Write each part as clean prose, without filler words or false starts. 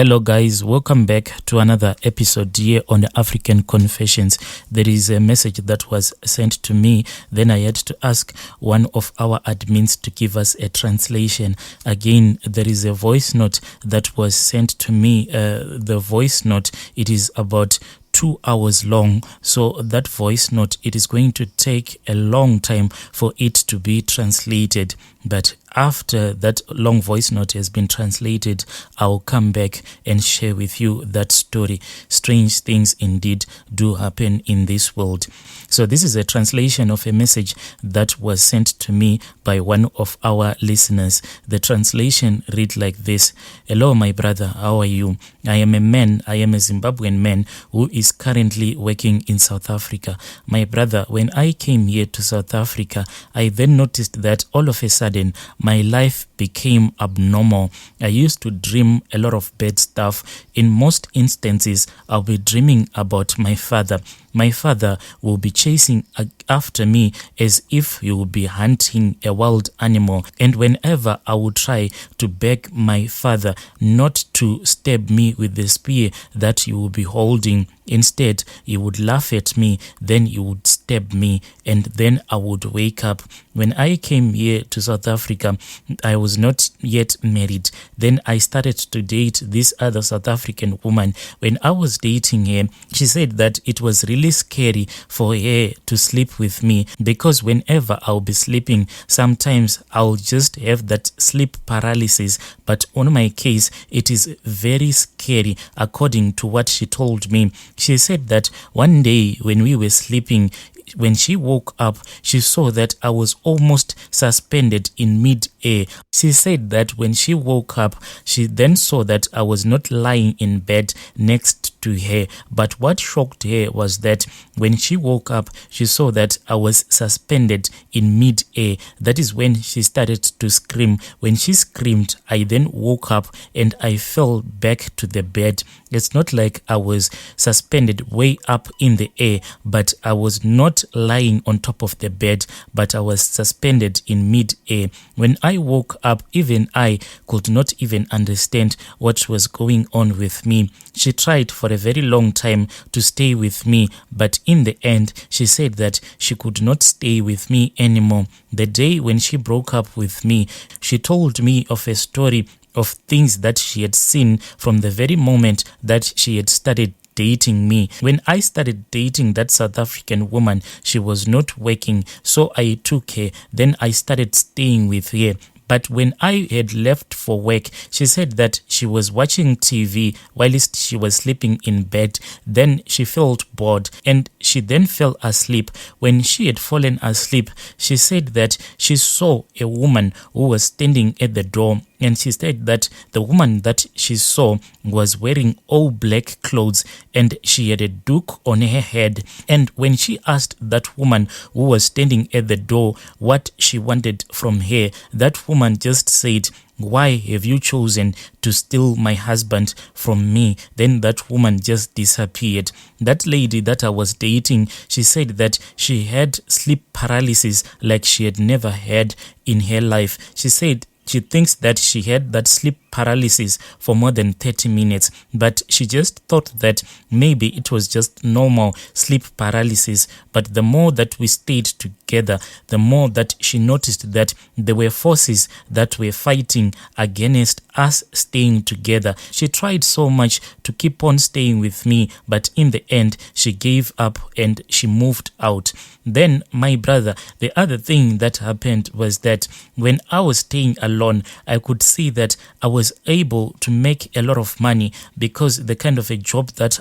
Hello guys, welcome back to another episode here on the African Confessions. There is a message that was sent to me, then I had to ask one of our admins to give us a translation. Again, there is a voice note that was sent to me. The voice note, it is about 2 hours long, so that voice note, it is going to take a long time for it to be translated, but after that long voice note has been translated, I'll come back and share with you that story. Strange things indeed do happen in this world. So this is a translation of a message that was sent to me by one of our listeners. The translation read like this: Hello my brother, how are you? I am a Zimbabwean man who is currently working in South Africa. My brother, when I came here to South Africa, I then noticed that all of a sudden my life became abnormal. I used to dream a lot of bad stuff. In most instances, I'll be dreaming about my father. My father will be chasing after me as if he would be hunting a wild animal. And whenever I would try to beg my father not to stab me with the spear that he would be holding, instead, he would laugh at me, then he would stab me, and then I would wake up. When I came here to South Africa, I was not yet married. Then I started to date this other South African woman. When I was dating her, she said that it was really scary for her to sleep with me because whenever I'll be sleeping, sometimes I'll just have that sleep paralysis. But on my case, it is very scary according to what she told me. She said that one day when we were sleeping, when she woke up, she saw that I was almost suspended in mid-air. She said that when she woke up, she then saw that I was not lying in bed next to her. But what shocked her was that when she woke up, she saw that I was suspended in mid-air. That is when she started to scream. When she screamed, I then woke up and I fell back to the bed. It's not like I was suspended way up in the air, but I was not lying on top of the bed, but I was suspended in mid-air. When I woke up, even I could not even understand what was going on with me. She tried for a very long time to stay with me, but in the end, she said that she could not stay with me anymore. The day when she broke up with me, she told me of a story of things that she had seen from the very moment that she had started dating me. When I started dating that South African woman, she was not working, so I took her. Then I started staying with her. But when I had left for work, she said that she was watching TV whilst she was sleeping in bed. Then she felt bored and she then fell asleep. When she had fallen asleep, she said that she saw a woman who was standing at the door. And she said that the woman that she saw was wearing all black clothes and she had a duke on her head. And when she asked that woman who was standing at the door what she wanted from her, that woman just said, "Why have you chosen to steal my husband from me?" Then that woman just disappeared. That lady that I was dating, she said that she had sleep paralysis like she had never had in her life. She said she thinks that she had that sleep paralysis for more than 30 minutes, but she just thought that maybe it was just normal sleep paralysis. But the more that we stayed together, the more that she noticed that there were forces that were fighting against us staying together. She tried so much to keep on staying with me, but in the end, she gave up and she moved out. Then, my brother, the other thing that happened was that when I was staying alone, I could see that I was able to make a lot of money because the kind of a job that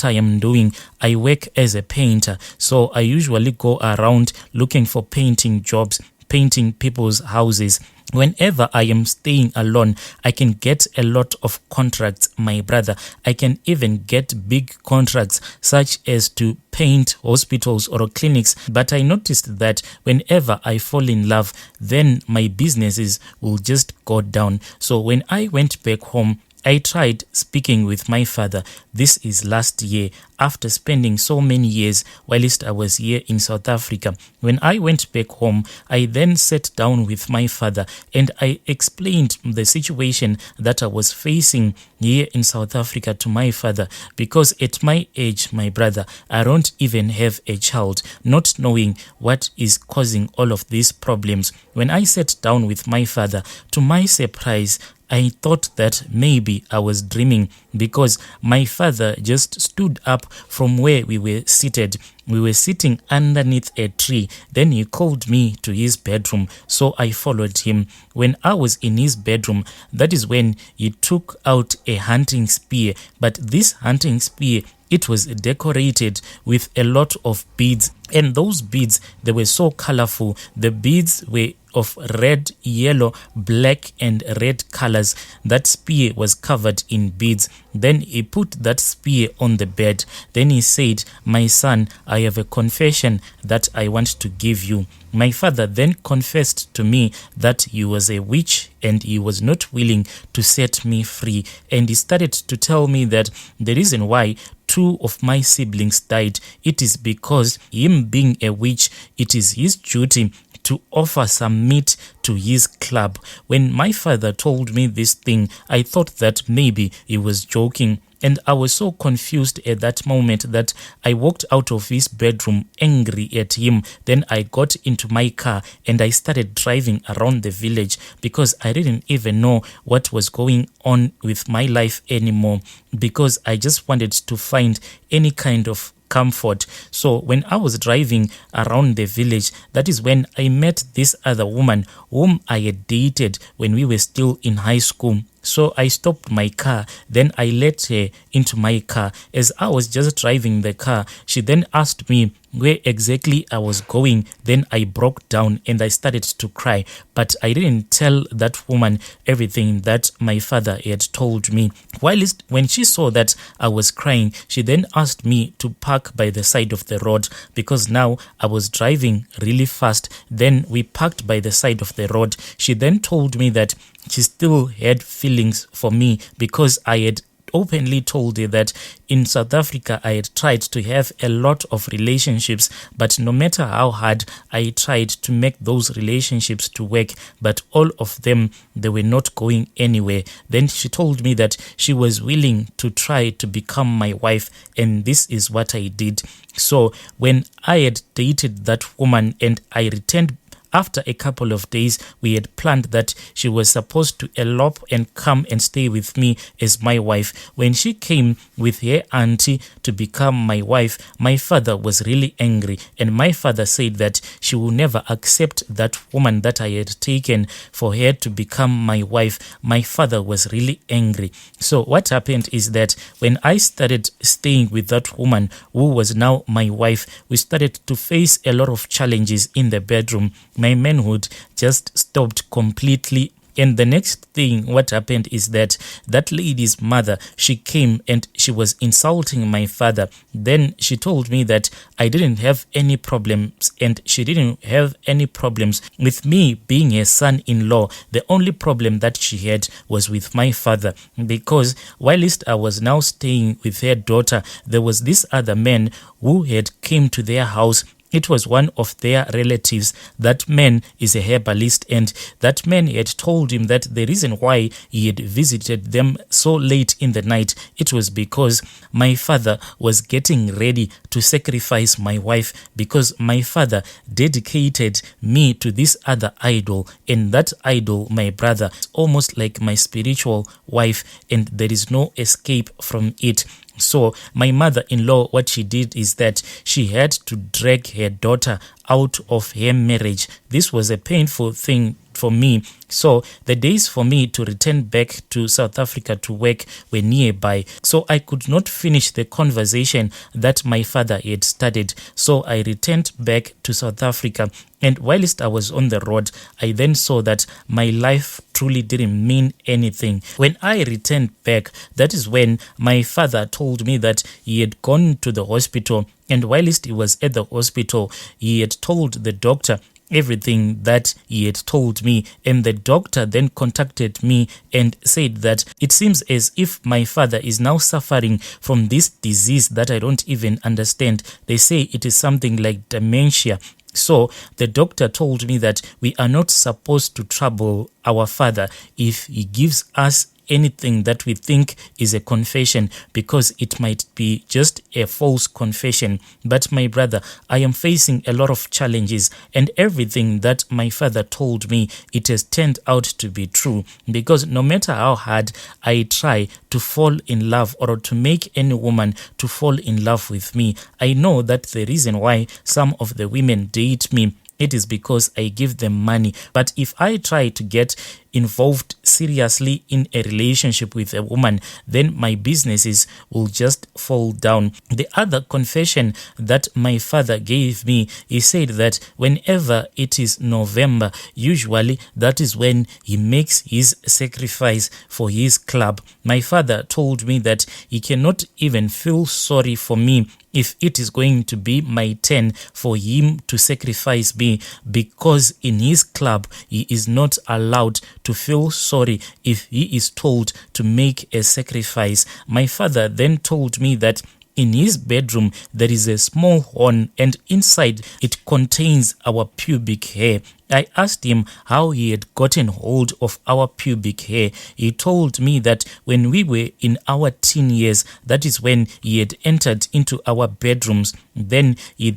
I am doing, I work as a painter. So I usually go around looking for painting jobs, painting people's houses. Whenever I am staying alone, I can get a lot of contracts, my brother. I can even get big contracts such as to paint hospitals or clinics. But I noticed that whenever I fall in love, then my businesses will just go down. So when I went back home, I tried speaking with my father. This is last year, after spending so many years whilst I was here in South Africa. When I went back home, I then sat down with my father and I explained the situation that I was facing here in South Africa to my father, because at my age, my brother, I don't even have a child, not knowing what is causing all of these problems. When I sat down with my father, to my surprise, I thought that maybe I was dreaming, because my father just stood up from where we were seated. We were sitting underneath a tree. Then he called me to his bedroom, so I followed him. When I was in his bedroom, that is when he took out a hunting spear. But this hunting spear, it was decorated with a lot of beads, and those beads, they were so colorful. The beads were of red, yellow, black and red colors. That spear was covered in beads. Then he put that spear on the bed. Then he said, "My son, I have a confession that I want to give you." My father then confessed to me that he was a witch and he was not willing to set me free. And he started to tell me that the reason why two of my siblings died, it is because him being a witch, it is his duty to offer some meat to his club. When my father told me this thing, I thought that maybe he was joking. And I was so confused at that moment that I walked out of his bedroom angry at him. Then I got into my car and I started driving around the village, because I didn't even know what was going on with my life anymore, because I just wanted to find any kind of comfort. So when I was driving around the village, that is when I met this other woman whom I had dated when we were still in high school. So I stopped my car, then I let her into my car. As I was just driving the car, she then asked me where exactly I was going. Then I broke down and I started to cry, but I didn't tell that woman everything that my father had told me. When she saw that I was crying, she then asked me to park by the side of the road, because now I was driving really fast. Then we parked by the side of the road. She then told me that she still had feelings for me, because I had openly told her that in South Africa I had tried to have a lot of relationships, but no matter how hard I tried to make those relationships to work, but all of them, they were not going anywhere. Then she told me that she was willing to try to become my wife, and this is what I did. So when I had dated that woman and I returned after a couple of days, we had planned that she was supposed to elope and come and stay with me as my wife. When she came with her auntie to become my wife, my father was really angry, and my father said that she will never accept that woman that I had taken for her to become my wife. My father was really angry. So what happened is that when I started staying with that woman who was now my wife, we started to face a lot of challenges in the bedroom. My manhood just stopped completely. And the next thing, what happened is that that lady's mother, she came and she was insulting my father. Then she told me that I didn't have any problems, and she didn't have any problems with me being her son-in-law. The only problem that she had was with my father, because whilst I was now staying with her daughter, there was this other man who had came to their house. It was one of their relatives. That man is a herbalist, and that man had told him that the reason why he had visited them so late in the night, it was because my father was getting ready to sacrifice my wife, because my father dedicated me to this other idol, and that idol, my brother, is almost like my spiritual wife, and there is no escape from it. So my mother-in-law, what she did is that she had to drag her daughter out of her marriage. This was a painful thing for me. So the days for me to return back to South Africa to work were nearby. So I could not finish the conversation that my father had started. So I returned back to South Africa. And whilst I was on the road, I then saw that my life truly didn't mean anything. When I returned back, that is when my father told me that he had gone to the hospital. And whilst he was at the hospital, he had told the doctor everything that he had told me. And the doctor then contacted me and said that it seems as if my father is now suffering from this disease that I don't even understand. They say it is something like dementia. So the doctor told me that we are not supposed to trouble our father if he gives us anything that we think is a confession, because it might be just a false confession. But my brother, I am facing a lot of challenges, and everything that my father told me, it has turned out to be true, because no matter how hard I try to fall in love or to make any woman to fall in love with me, I know that the reason why some of the women date me, it is because I give them money. But if I try to get involved seriously in a relationship with a woman, then my businesses will just fall down. The other confession that my father gave me, he said that whenever it is November, usually that is when he makes his sacrifice for his club. My father told me that he cannot even feel sorry for me if it is going to be my turn for him to sacrifice me, because in his club he is not allowed to feel sorry if he is told to make a sacrifice. My father then told me that in his bedroom there is a small horn, and inside it contains our pubic hair. I asked him how he had gotten hold of our pubic hair. He told me that when we were in our teen years, that is when he had entered into our bedrooms. Then he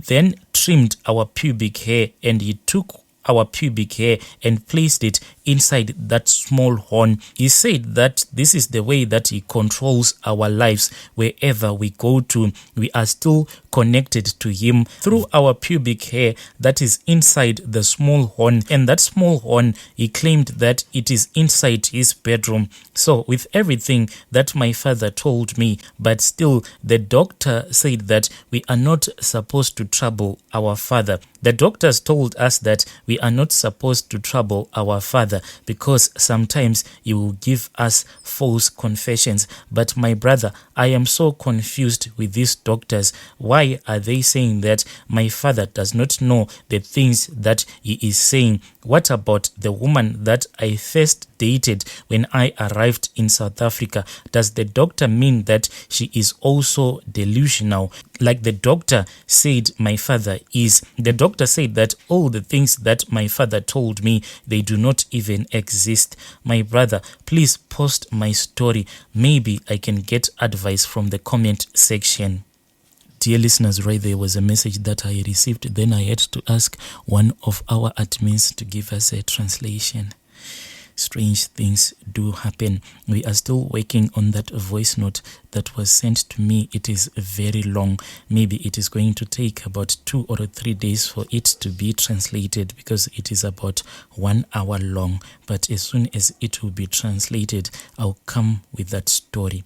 trimmed our pubic hair, and he took our pubic hair and placed it inside that small horn. He said that this is the way that he controls our lives. Wherever we go to, we are still connected to him through our pubic hair that is inside the small horn. And that small horn, he claimed that it is inside his bedroom. So with everything that my father told me, but still the doctor said that we are not supposed to trouble our father. The doctors told us that we are not supposed to trouble our father because sometimes he will give us false confessions. But my brother, I am so confused with these doctors. Why are they saying that my father does not know the things that he is saying? What about the woman that I first dated when I arrived in South Africa? Does the doctor mean that she is also delusional, like the doctor said my father is? The doctor said that all the things that my father told me, they do not even exist. My brother, please post my story. Maybe I can get advice from the comment section. Dear listeners, right there was a message that I received. Then I had to ask one of our admins to give us a translation. Strange things do happen. We are still working on that voice note that was sent to me. It is very long. Maybe it is going to take about 2 or 3 days for it to be translated, because it is about 1 hour long. But as soon as it will be translated, I'll come with that story.